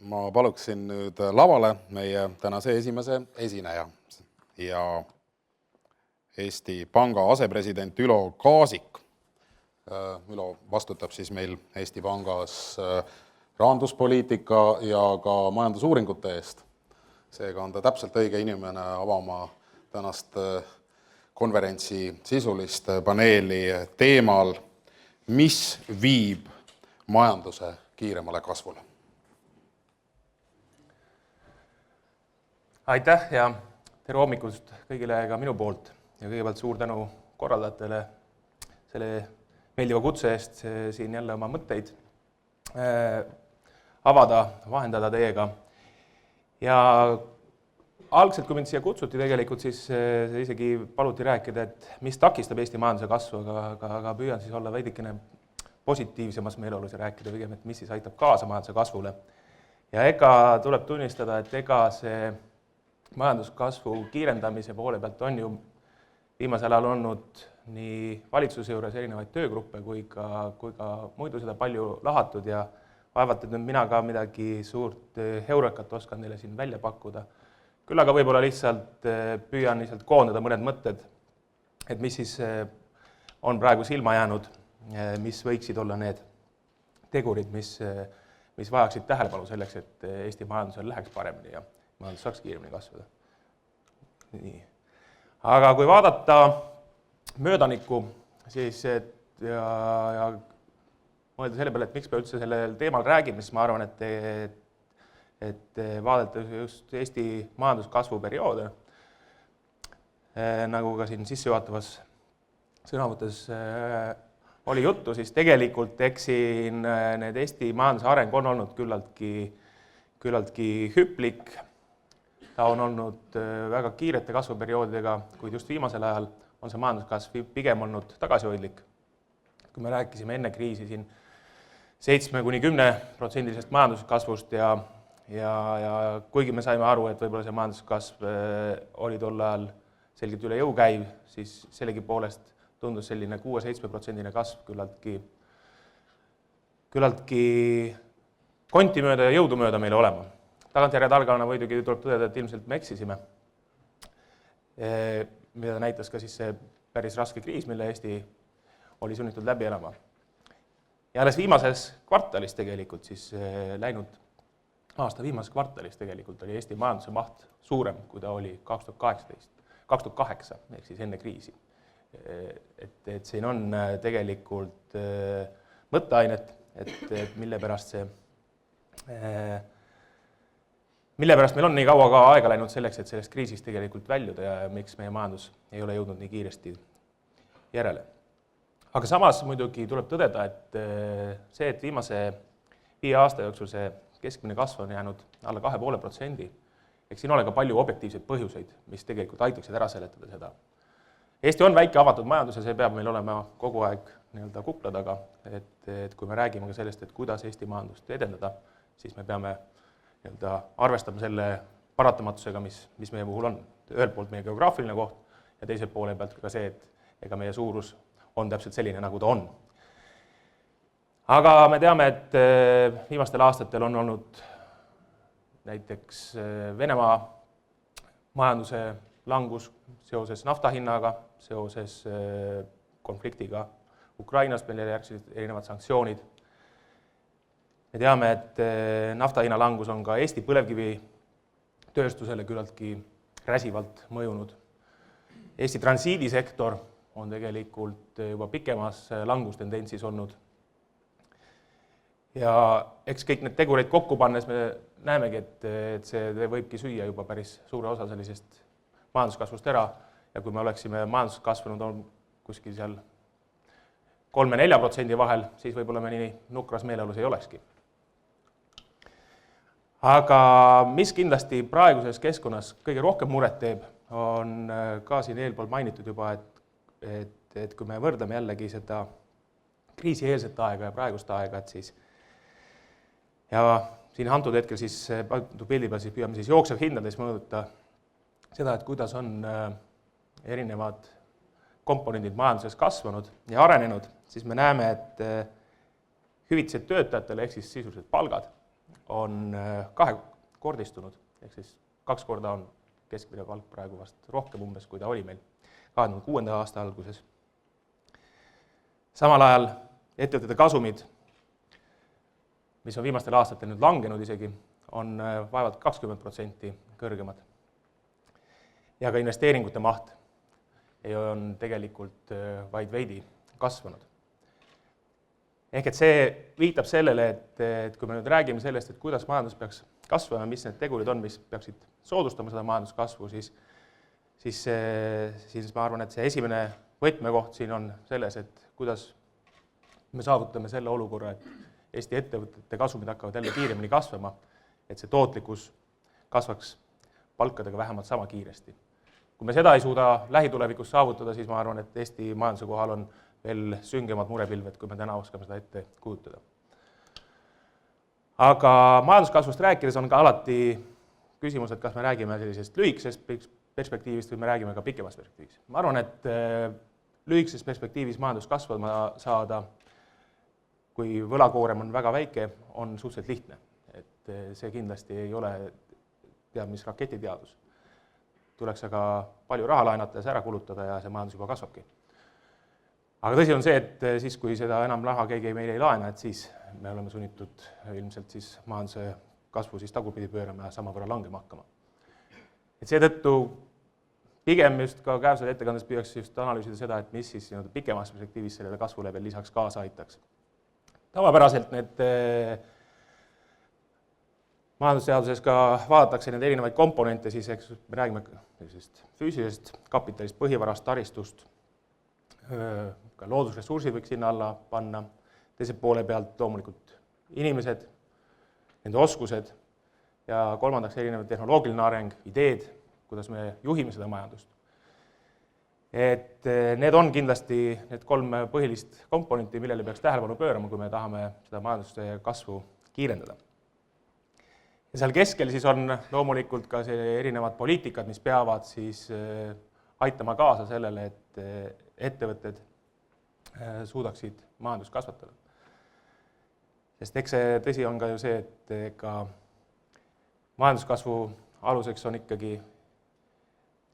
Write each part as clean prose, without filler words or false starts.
ma paluksin nüüd lavale meie tänase esimese esineja ja Eesti Panga asepresident Ülo Kaasik. Ülo vastutab siis meil Eesti Pangas rahanduspoliitika ja ka majandusuuringute eest. Seega on ta täpselt õige inimene avama tänast konverentsi sisulist paneeli teemal, mis viib majanduse kiiremale kasvule. Aitäh ja tere hommikust kõigile ka minu poolt ja kõigepealt suur tänu korraldajatele selle meeldiva kutse eest siin jälle oma mõtteid avada, vahendada teiega. Ja algselt, kui mind siia kutsuti tegelikult, siis isegi paluti rääkida, et mis takistab Eesti majanduse kasvu, aga püüan siis olla veidikene positiivsemas meeleolus ja rääkida pigem, et mis siis aitab kaasa majanduse kasvule. Ja ega tuleb tunnistada, et ega see majanduskasvu kiirendamise poole pealt on ju viimasel ajal olnud nii valitsuse juures erinevaid töögruppe kui ka muidu seda palju lahatud ja vaevalt, et nüüd mina ka midagi suurt heurekat oskan neile siin välja pakkuda. Küll aga võib-olla lihtsalt püüan koondada mõned mõtted, et mis siis on praegu silma jäänud, mis võiksid olla need tegurid, mis vajaksid tähelepanu selleks, et Eesti majandusel läheks paremini ja majandus saaks kiiremini kasvada. Nii. Aga kui vaadata möödanikku, siis ja mõelda selle peale, et miks me üldse sellel teemal räägime, siis ma arvan, et vaadata just Eesti majanduskasvu perioode, nagu ka siin sissejuhatavas sõnavõttes oli juttu, siis tegelikult eks siin need Eesti majanduse areng on olnud küllaltki hüplik. Ta on olnud väga kiirete kasvuperioodidega, kuid just viimasel ajal on see majanduskasv pigem olnud tagasihoidlik. Kui me rääkisime enne kriisi siin 7–10% majanduskasvust ja kuigi me saime aru, et võib-olla see majanduskasv oli tol ajal selgelt üle jõu käiv, siis sellegi poolest tundus selline 6–7% kasv küllaltki konti mööda ja jõudu mööda meile olema. Tagantjärje targana võidugi tuleb tõdeda, et ilmselt me eksisime, mida näitas ka siis see päris raske kriis, mille Eesti oli sunnitud läbi elama. Ja alles viimases kvartalis tegelikult, siis läinud aasta viimases kvartalis tegelikult oli Eesti majanduse maht suurem, kui ta oli 2008, ehk siis enne kriisi. Et siin on tegelikult mõtteainet, et mille pärast meil on nii kaua ka aega läinud selleks, et sellest kriisist tegelikult väljuda ja miks meie majandus ei ole jõudnud nii kiiresti järele. Aga samas muidugi tuleb tõdeda, et see, et viimase 5 aasta jooksul see keskmine kasv on jäänud alla 2,5%, eks siin ole ka palju objektiivseid põhjuseid, mis tegelikult aitaksid ära seletada seda. Eesti on väike avatud majandus ja see peab meil olema kogu aeg kukla taga, et kui me räägime ka sellest, et kuidas Eesti majandust edendada, siis me peame arvestama selle paratamatusega, mis meie puhul on. Ühelt poolt meie geograafiline koht ja teiselt poole pealt ka see, et ega meie suurus on täpselt selline, nagu ta on. Aga me teame, et viimastel aastatel on olnud näiteks Venemaa majanduse langus seoses naftahinnaga, seoses konfliktiga Ukrainas, mille järgsid erinevad sanktsioonid. Me teame, et naftahinna langus on ka Eesti põlevkivi tööstusele küllaltki räsivalt mõjunud. Eesti transiidisektor on tegelikult juba pikemas langustendentsis olnud. Ja eks kõik need tegureid kokku pannes me näemegi, et see võibki süüa juba päris suure osa sellisest majanduskasvust ära ja kui me oleksime majanduskasvanud kuskil seal 3–4% vahel, siis võib-olla me nii nukras meeleolus ei olekski. Aga mis kindlasti praeguses keskkonnas kõige rohkem muret teeb, on ka siin eelpool mainitud juba, et kui me võrdleme jällegi seda kriisieelset aega ja praegust aega, et siis ja siin antud hetkel siis pildi peal siis püüame siis jooksev hindades mõõduta seda, et kuidas on erinevad komponendid majanduses kasvanud ja arenenud, siis me näeme, et hüvitised töötajatele ehk siis sisuliselt palgad on kahekordistunud, ehk siis 2 korda on keskmine palk praegu vast rohkem umbes, kui ta oli meil 2006. aasta alguses. Samal ajal ettevõtete kasumid, mis on viimastel aastatel nüüd langenud isegi, on vaevalt 20% kõrgemad. Ja ka investeeringute maht on tegelikult vaid veidi kasvanud. Ehk et see viitab sellele, et kui me nüüd räägime sellest, et kuidas majandus peaks kasvama, mis need tegurid on, mis peaksid soodustama seda majanduskasvu, siis ma arvan, et see esimene võtmekoht siin on selles, et kuidas me saavutame selle olukorra, et Eesti ettevõtete kasumid hakkavad jälle kiiremini kasvama, et see tootlikkus kasvaks palkadega vähemalt sama kiiresti. Kui me seda ei suuda lähitulevikus saavutada, siis ma arvan, et Eesti majanduse kohal on veel süngemad murepilved, kui me täna oskame seda ette kujutada. Aga majanduskasvust rääkides on ka alati küsimus, et kas me räägime sellisest lühikesest perspektiivist või me räägime ka pikemast perspektiivist. Ma arvan, et lühikeses perspektiivis majanduskasvama saada, kui võlakoorem on väga väike, on suhteliselt lihtne. Et see kindlasti ei ole teab mis raketiteadus. Tuleks aga palju raha laenata ja see ära kulutada ja see majandus juba kasvabki. Aga tõsi on see, et siis, kui seda enam raha keegi meile ei laena, et siis me oleme sunnitud ilmselt siis majanduse kasvu siis tagurpidi pöörama ja sama võrra langema hakkama. Et seetõttu pigem just ka käesolevas ettekandes püüaks just analüüsida seda, et mis siis pikemas perspektiivis sellele kasvule veel lisaks kaasa aitaks. Tavapäraselt need majandusseaduses ka vaadatakse need erinevaid komponente, siis eks me räägime füüsilisest kapitalist, põhivarast, taristust, ka loodusressursid võiks sinna alla panna, teise poole pealt loomulikult inimesed, nende oskused ja kolmandaks erinev tehnoloogiline areng, ideed, kuidas me juhime seda majandust. Et need on kindlasti need 3 põhilist komponenti, millele peaks tähelepanu pöörama, kui me tahame seda majanduse kasvu kiirendada. Ja seal keskel siis on loomulikult ka see erinevad poliitikad, mis peavad siis aitama kaasa sellele, et ettevõtted suudaksid majandust kasvatada. Sest eks see tõsi on ka ju see, et ka majanduskasvu aluseks on ikkagi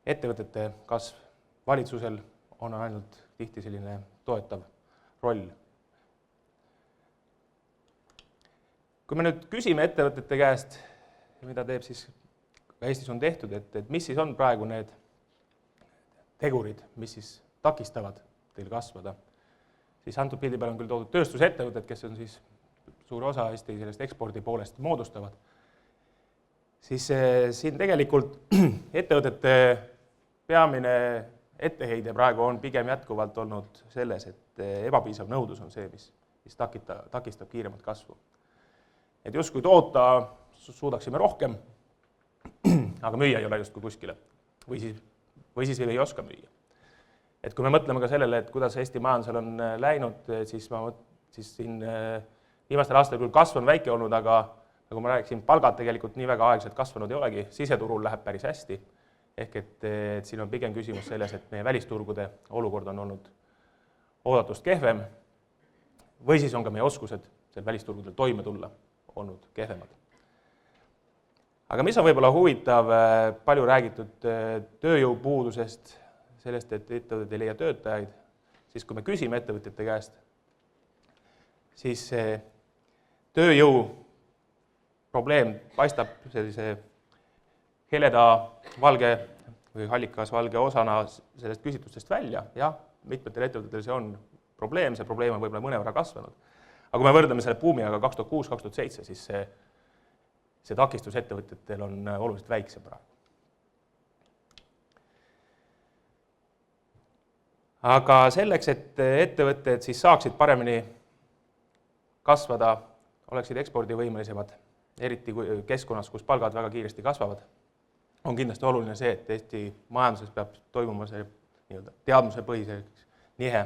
ettevõtete kasv. Valitsusel on ainult tihti selline toetav roll. Kui me nüüd küsime ettevõtete käest, mida teeb siis Eestis on tehtud, et mis siis on praegu need tegurid, mis siis takistavad teil kasvada, siis antud pildi peal on küll toodud tööstusettevõtted, kes on siis suur osa Eesti sellest ekspordi poolest moodustavad, siis siin tegelikult ettevõtete peamine etteheide praegu on pigem jätkuvalt olnud selles, et ebapiisav nõudlus on see, mis takistab kiiremat kasvu. Et justkui toota suudaksime rohkem, aga müüa ei ole justkui kuskile või siis ei oska müüa. Et kui me mõtleme ka sellele, et kuidas Eesti majandusel on läinud, siis siin viimastel aastatel küll kasv on väike olnud, aga nagu ma rääkisin, palgad tegelikult nii väga aeglaselt kasvanud ei olegi, siseturul läheb päris hästi. Ehk et siin on pigem küsimus selles, et meie välisturgude olukord on olnud oodatust kehvem või siis on ka meie oskused seal välisturgudel toime tulla olnud kehvemad. Aga mis on võib-olla huvitav, palju räägitud tööjõupuudusest, sellest, et ettevõtted ei leia töötajaid, siis kui me küsime ettevõtjate käest, siis tööjõu probleem paistab sellise heleda valge või hallikas valge osana sellest küsitlustest välja. Jah, mitmetel ettevõtetel see on probleem, see probleem on võib-olla mõnevõrra kasvanud. Aga kui me võrdleme selle buumiga 2006-2007, siis see takistus ettevõtjatel on oluliselt väiksem praegu. Aga selleks, et ettevõtted siis saaksid paremini kasvada, oleksid ekspordivõimelisemad, eriti keskkonnas, kus palgad väga kiiresti kasvavad, on kindlasti oluline see, et Eesti majanduses peab toimuma see teadmusepõhise nihe.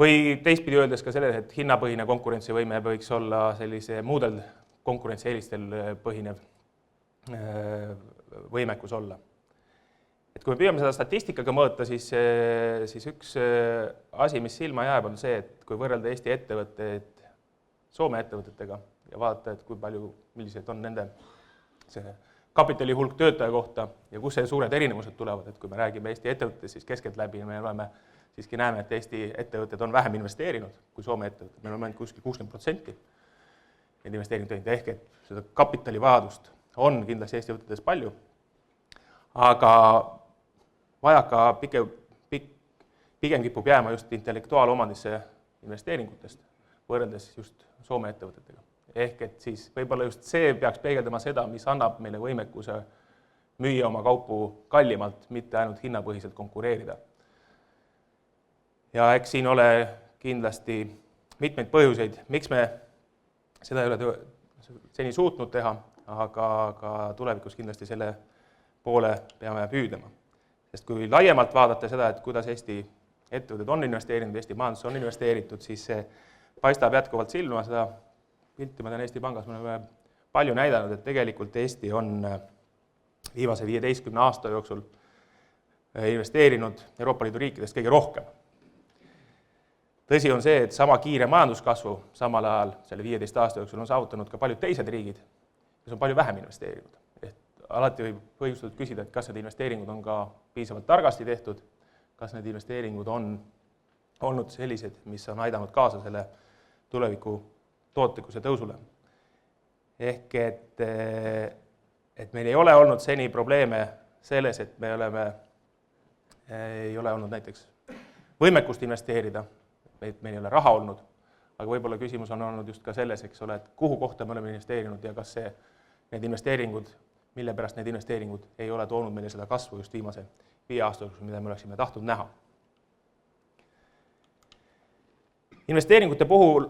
Või teistpidi öeldes ka selles, et hinnapõhine konkurentsivõime võiks olla sellise muudel konkurentsieelistel põhinev võimekus olla. Et kui me püüame seda statistikaga mõõta, siis üks asi, mis silma jääb, on see, et kui võrrelda Eesti ettevõtteid Soome ettevõtetega ja vaadata, et kui palju, millised on nende see kapitali hulk töötaja kohta ja kus see suured erinevused tulevad, et kui me räägime Eesti ettevõttest, siis keskeltläbi me siiski näeme, et Eesti ettevõtted on vähem investeerinud kui Soome ettevõtted, meil on ainult kuskil 60% neid investeeringuid ehk et seda kapitalivajadust on kindlasti Eesti ettevõtetes palju, aga vajaka pigem kipub jääma just intellektuaalomandisse investeeringutest võrreldes just Soome ettevõtetega. Ehk et siis võib-olla just see peaks peegeldama seda, mis annab meile võimekuse müüa oma kaupu kallimalt, mitte ainult hinnapõhiselt konkureerida. Ja eks siin ole kindlasti mitmeid põhjuseid, miks me seda ei ole seni suutnud teha, aga tulevikus kindlasti selle poole peame püüdlema. Sest kui laiemalt vaadata seda, et kuidas Eesti ettevõtted on investeerinud, Eesti majandus on investeeritud, siis see paistab jätkuvalt silma seda pilti, ma tean Eesti Pangas, me oleme palju näidanud, et tegelikult Eesti on viimase 15 aasta jooksul investeerinud Euroopa Liidu riikidest kõige rohkem. Tõsi on see, et sama kiire majanduskasvu samal ajal selle 15 aasta jooksul on saavutanud ka paljud teised riigid, kes on palju vähem investeerinud. Alati võib põhjustatud küsida, et kas need investeeringud on ka piisavalt targasti tehtud, kas need investeeringud on olnud sellised, mis on aidanud kaasa selle tuleviku tootlikkuse tõusule. Ehk et meil ei ole olnud seni probleeme selles, et me ei ole olnud näiteks võimekust investeerida, meil ei ole raha olnud, aga võib-olla küsimus on olnud just ka selles, eks ole, et kuhu kohta me oleme investeerinud ja kas need investeeringud, mille pärast need investeeringud ei ole toonud meile seda kasvu just viimase 5 aasta jooksul, mida me oleksime tahtnud näha. Investeeringute puhul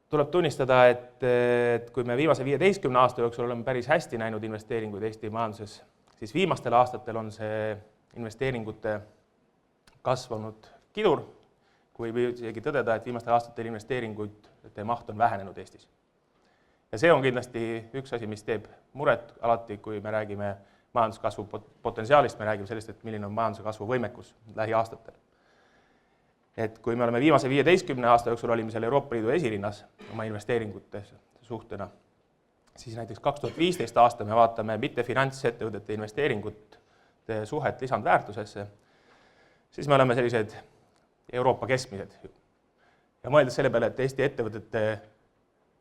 tuleb tunnistada, et kui me viimase 15 aasta jooksul oleme päris hästi näinud investeeringuid Eesti majanduses, siis viimastel aastatel on see investeeringute kasvanud kidur, kui võib isegi tõdeda, et viimastel aastatel investeeringute maht on vähenenud Eestis. Ja see on kindlasti üks asi, mis teeb muret alati, kui me räägime majanduskasvu potentsiaalist, me räägime sellest, et milline on majanduse kasvu võimekus lähiaastatel. Et kui me oleme viimase 15 aasta jooksul olime seal Euroopa Liidu esirinnas oma investeeringute suhtena, siis näiteks 2015 aasta me vaatame mitte finantsettevõtete investeeringute suhet lisandväärtusesse, siis me oleme sellised Euroopa keskmised. Ja mõeldes selle peale, et Eesti ettevõtete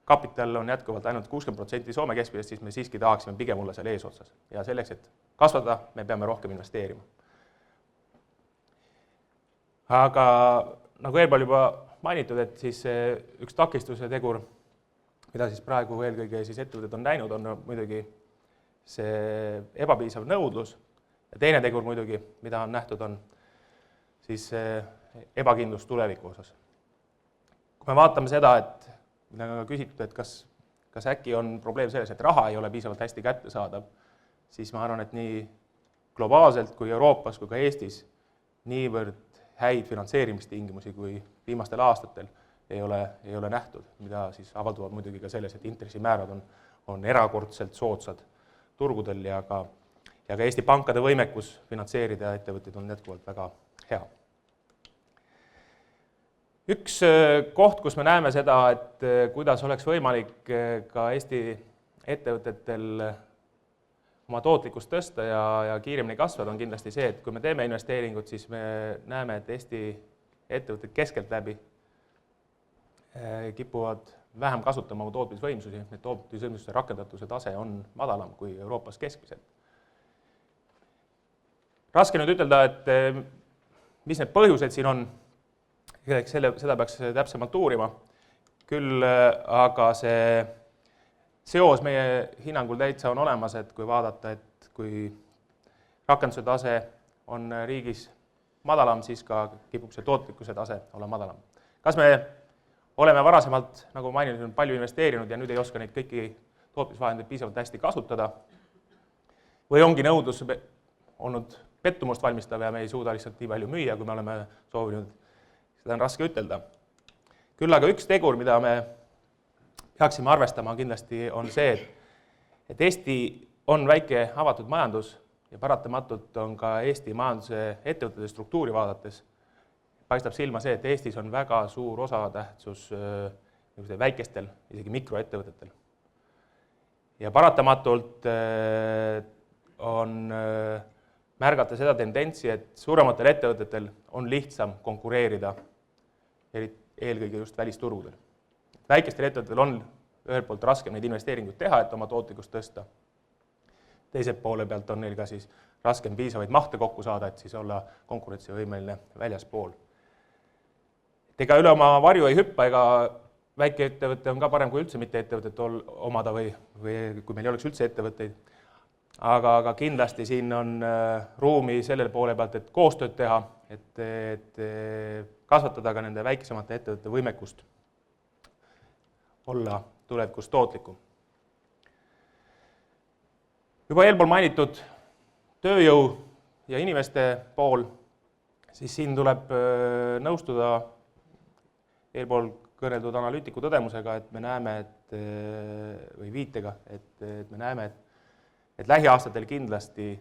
kapital on jätkuvalt ainult 60% Soome keskmisest, siis me siiski tahaksime pigem olla seal eesotsas. Ja selleks, et kasvada, me peame rohkem investeerima. Aga nagu eelpool juba mainitud, et siis üks takistuse tegur, mida siis praegu eelkõige siis ettevõtted on näinud, on muidugi see ebapiisav nõudlus. Ja teine tegur muidugi, mida on nähtud, on siis ebakindlus tuleviku osas. Kui me vaatame seda, et mida on küsitud, et kas äkki on probleem selles, et raha ei ole piisavalt hästi kättesaadav, siis ma arvan, et nii globaalselt kui Euroopas kui ka Eestis niivõrd häid finantseerimistingimusi kui viimastel aastatel ei ole nähtud, mida siis avalduvad muidugi ka selles, et intressimäärad on erakordselt soodsad turgudel ja ka Eesti pankade võimekus finantseerida ettevõtteid on jätkuvalt väga hea. Üks koht, kus me näeme seda, et kuidas oleks võimalik ka Eesti ettevõtetel oma tootlikkust tõsta ja kiiremini kasvada, on kindlasti see, et kui me teeme investeeringut, siis me näeme, et Eesti ettevõtted keskeltläbi kipuvad vähem kasutama tootmisvõimsusi, need tootmisvõimsuste rakendatuse tase on madalam kui Euroopas keskmiselt. Raske nüüd ütelda, et mis need põhjused siin on, seda peaks täpsemalt uurima, küll aga see seos meie hinnangul täitsa on olemas, et kui vaadata, et kui rakenduse tase on riigis madalam, siis ka kipub see tootlikkuse tase olla madalam. Kas me oleme varasemalt, nagu maininud, palju investeerinud ja nüüd ei oska neid kõiki tootmisvahendeid piisavalt hästi kasutada või ongi nõudlus olnud pettumust valmistav ja me ei suuda lihtsalt nii palju müüa, kui me oleme soovinud, seda on raske ütelda. Küll aga üks tegur, mida me peaksime arvestama kindlasti on see, et Eesti on väike avatud majandus ja paratamatult on ka Eesti majanduse ettevõtete struktuuri vaadates paistab silma see, et Eestis on väga suur osatähtsus väikestel, isegi mikroettevõtetel. ja paratamatult on märgata seda tendentsi, et suurematel ettevõtetel on lihtsam konkureerida eelkõige just välisturgudel. Väikestel ettevõtetel on ühelt poolt raskem neid investeeringuid teha, et oma tootlikkust tõsta. Teiselt poole pealt on neil ka siis raskem piisavaid mahte kokku saada, et siis olla konkurentsivõimeline väljaspool. Ega üle oma varju ei hüppa, ega väikeettevõte on ka parem kui üldse mitte ettevõtet omada või kui meil ei oleks üldse ettevõtteid. Aga kindlasti siin on ruumi sellele poole pealt, et koostööd teha, et kasvatada ka nende väikesemate ettevõtete võimekust olla tulevikus tootlikum. Juba eelpool mainitud tööjõu ja inimeste pool, siis siin tuleb nõustuda eelpool kõneldud analüütiku tõdemusega, et me näeme, või viitega, et me näeme, et lähiaastatel kindlasti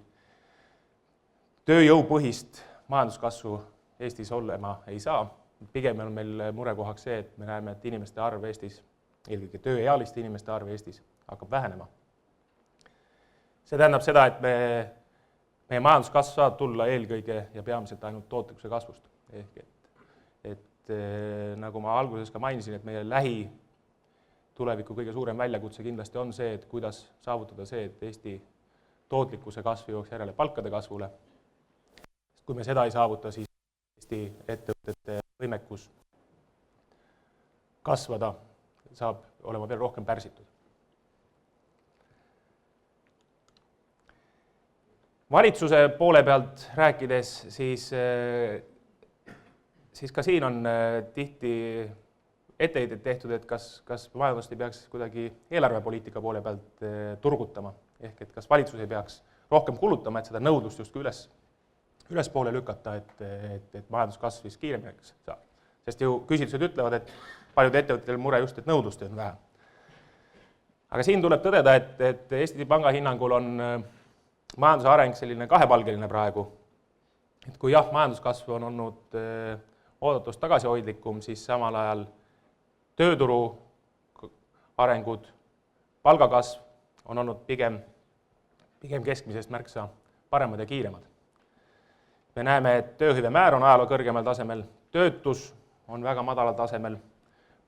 tööjõupõhist majanduskasvu Eestis olema ei saa. Pigem on meil murekohaks see, et me näeme, et inimeste arv Eestis, eelkõige tööealiste inimeste arv Eestis hakkab vähenema. See tähendab seda, et meie majanduskasv saab tulla eelkõige ja peamiselt ainult tootlikkuse kasvust. Et nagu ma alguses ka mainisin, et meie tuleviku kõige suurem väljakutse kindlasti on see, et kuidas saavutada see, et Eesti tootlikkuse kasv jõuaks järele palkade kasvule. Kui me seda ei saavuta, siis Eesti ettevõtete võimekus kasvada saab olema veel rohkem pärsitud. Valitsuse poole pealt rääkides, siis ka siin on tihti etteheited tehtud, et kas majandust ei peaks kuidagi eelarvepoliitika poole pealt turgutama, ehk et kas valitsus ei peaks rohkem kulutama, et seda nõudlust justkui ülespoole lükata, et majanduskasv siis kiiremini saab. Sest ju küsitlused ütlevad, et paljud ettevõttel mure just, et nõudlust on vähe. Aga siin tuleb tõdeda, et Eesti Panga hinnangul on majanduse areng selline kahepalgeline praegu. Et kui jah, majanduskasv on olnud oodatust tagasihoidlikum, siis samal ajal tööturu arengud, palgakasv on olnud pigem keskmisest märksa paremad ja kiiremad. Me näeme, et tööhõive määr on ajaloo kõrgemal tasemel, töötus on väga madalal tasemel,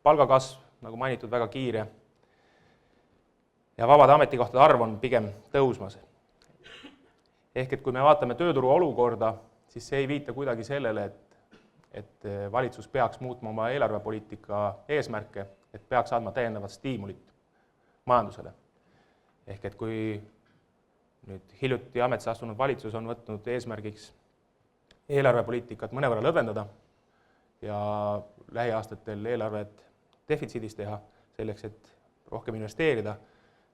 palgakasv, nagu mainitud, väga kiire ja vabade ametikohtade arv on pigem tõusmas. Ehk et kui me vaatame tööturu olukorda, siis see ei viita kuidagi sellele, et valitsus peaks muutma oma eelarvepoliitika eesmärke, et peaks andma täiendavat stiimulit majandusele. Ehk et kui nüüd hiljuti ametisse astunud valitsus on võtnud eesmärgiks eelarvepoliitikat mõnevõrra lõdvendada ja lähiaastatel eelarvet defitsiidis teha selleks, et rohkem investeerida,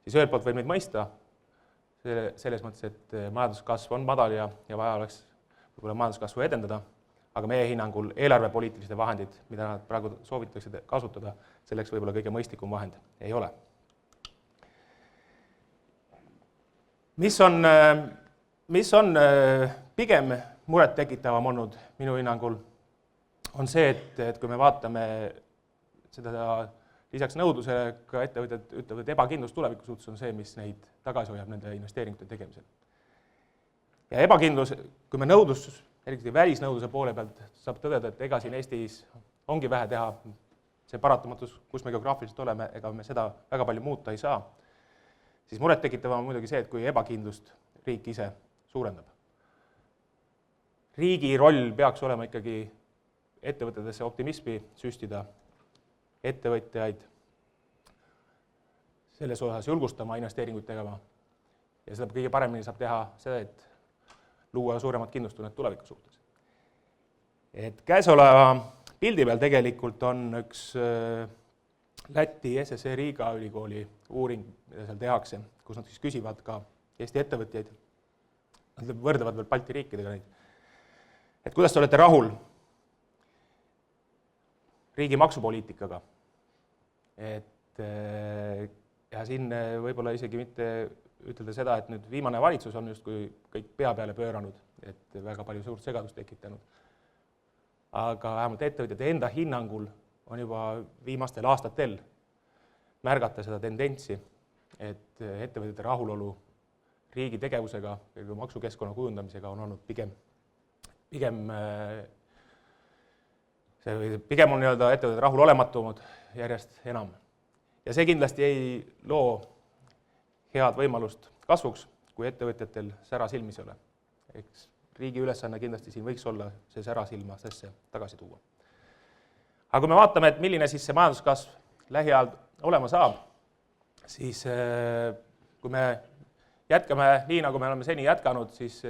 siis ühelt poolt võib meid mõista selles mõttes, et majanduskasv on madal ja vaja oleks võib-olla majanduskasvu edendada, aga meie hinnangul eelarvepoliitilised vahendid, mida nad praegu soovitakse kasutada, selleks võib-olla kõige mõistlikum vahend ei ole. Mis on pigem muret tekitavam olnud minu hinnangul, on see, et kui me vaatame seda lisaks nõudlusele, ka ettevõtjad ütlevad, et ebakindlus tuleviku suhtes on see, mis neid tagasi hoiab nende investeeringute tegemisel. Ja ebakindlus, kui me nõudlus, eriti välisnõudluse poole pealt, saab tõdeda, et ega siin Eestis ongi vähe teha, see paratamatus, kus me geograafiliselt oleme, ega me seda väga palju muuta ei saa, siis muret tekitavam on muidugi see, et kui ebakindlust riik ise suurendab. Riigi roll peaks olema ikkagi ettevõtetesse optimismi süstida, ettevõtjaid selles osas julgustama investeeringuid tegema ja seda kõige paremini saab teha seda, et luua suuremat kindlustunnet tuleviku suhtes. Et käesoleva pildi peal tegelikult on üks Läti SSE Riga ülikooli uuring, mida seal tehakse, kus nad siis küsivad ka Eesti ettevõtjaid, nad võrdlevad veel Balti riikidega neid, et kuidas te olete rahul riigi maksupoliitikaga. Ja siin võib-olla isegi mitte ütelda seda, et nüüd viimane valitsus on justkui kõik pea peale pööranud, et väga palju suurt segadust tekitanud. Aga vähemalt ettevõtjate enda hinnangul on juba viimastel aastatel märgata seda tendentsi, et ettevõtjate rahulolu riigi tegevusega ja maksukeskkonna kujundamisega on olnud pigem on ettevõtted rahulolematumad järjest enam. Ja see kindlasti ei loo head võimalust kasvuks, kui ettevõtjatel sära silmis ei ole. Eks riigi ülesanne kindlasti siin võiks olla see sära silmastesse tagasi tuua. Aga kui me vaatame, et milline siis see majanduskasv lähiajal olema saab, siis kui me jätkame nii, nagu me oleme seni jätkanud, siis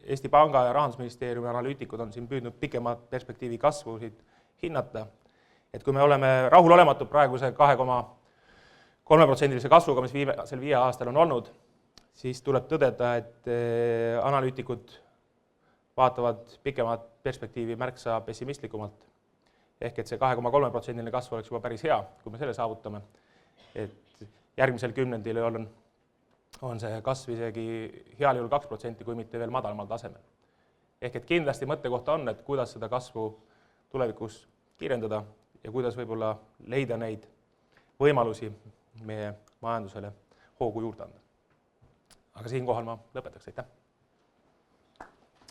Eesti Panga ja Rahandusministeeriumi analüütikud on siin püüdnud pikema perspektiivi kasvusid hinnata. Et kui me oleme rahulolematud praeguse 2,3% kasvuga, mis viimasel 5 aastal on olnud, siis tuleb tõdeda, et analüütikud vaatavad pikemat perspektiivi märksa pessimistlikumalt. Ehk et see 2,3% kasv oleks juba päris hea, kui me selle saavutame. Et järgmisel kümnendil on see kasv isegi heal juhul 2%, kui mitte veel madalamal tasemel. Ehk et kindlasti mõttekohta on, et kuidas seda kasvu tulevikus kiirendada ja kuidas võib-olla leida neid võimalusi meie majandusele hoogu juurde anda. Aga siinkohal ma lõpetaks, aitäh!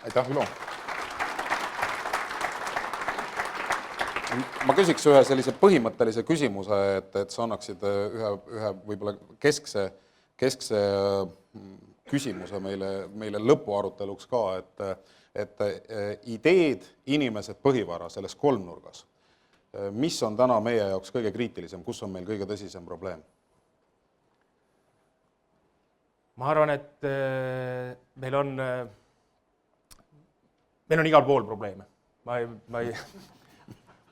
Aitäh, Ülo! Ma küsiks ühe sellise põhimõttelise küsimuse, et sa annaksid ühe võib-olla keskse küsimuse meile lõpuaruteluks ka, et ideed, inimesed, põhivara selles kolmnurgas. Mis on täna meie jaoks kõige kriitilisem, kus on meil kõige tõsisem probleem? Ma arvan, et meil on igal pool probleeme.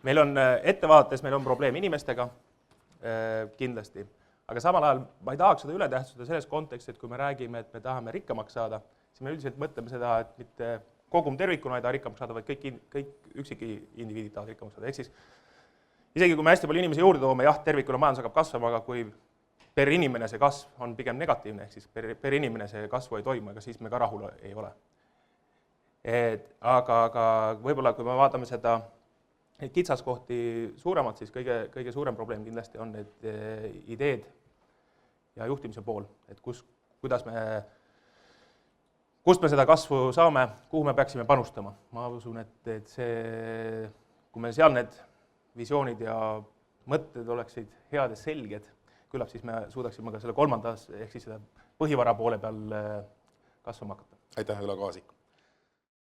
Meil on ettevaates, meil on probleem inimestega kindlasti, aga samal ajal ma ei tahaks seda üle tähtsustada selles kontekstis, et kui me räägime, et me tahame rikkamaks saada, siis me üldiselt mõtleme seda, et mitte kogum tervikuna ei taha rikkamaks saada, vaid kõik üksiki indiviidid tahavad rikkamaks saada. Ehk siis isegi kui me hästi palju inimesi juurde toome, jah, tervikuna majandus hakkab kasvama, aga kui per inimene see kasv on pigem negatiivne, ehk siis per inimene see kasvu ei toimu, ega siis me ka rahul ei ole. Aga võib-olla, kui me vaatame seda kitsaskohti suuremalt, siis kõige suurem probleem kindlasti on need ideed ja juhtimise pool, et kust me seda kasvu saame, kuhu me peaksime panustama. Ma usun, et see, kui meil seal need visioonid ja mõtted oleksid head ja selged, küllap siis me suudaksime ka selle kolmandas ehk siis seda põhivara poole peal kasvama hakata. Aitäh, Ülo Kaasik!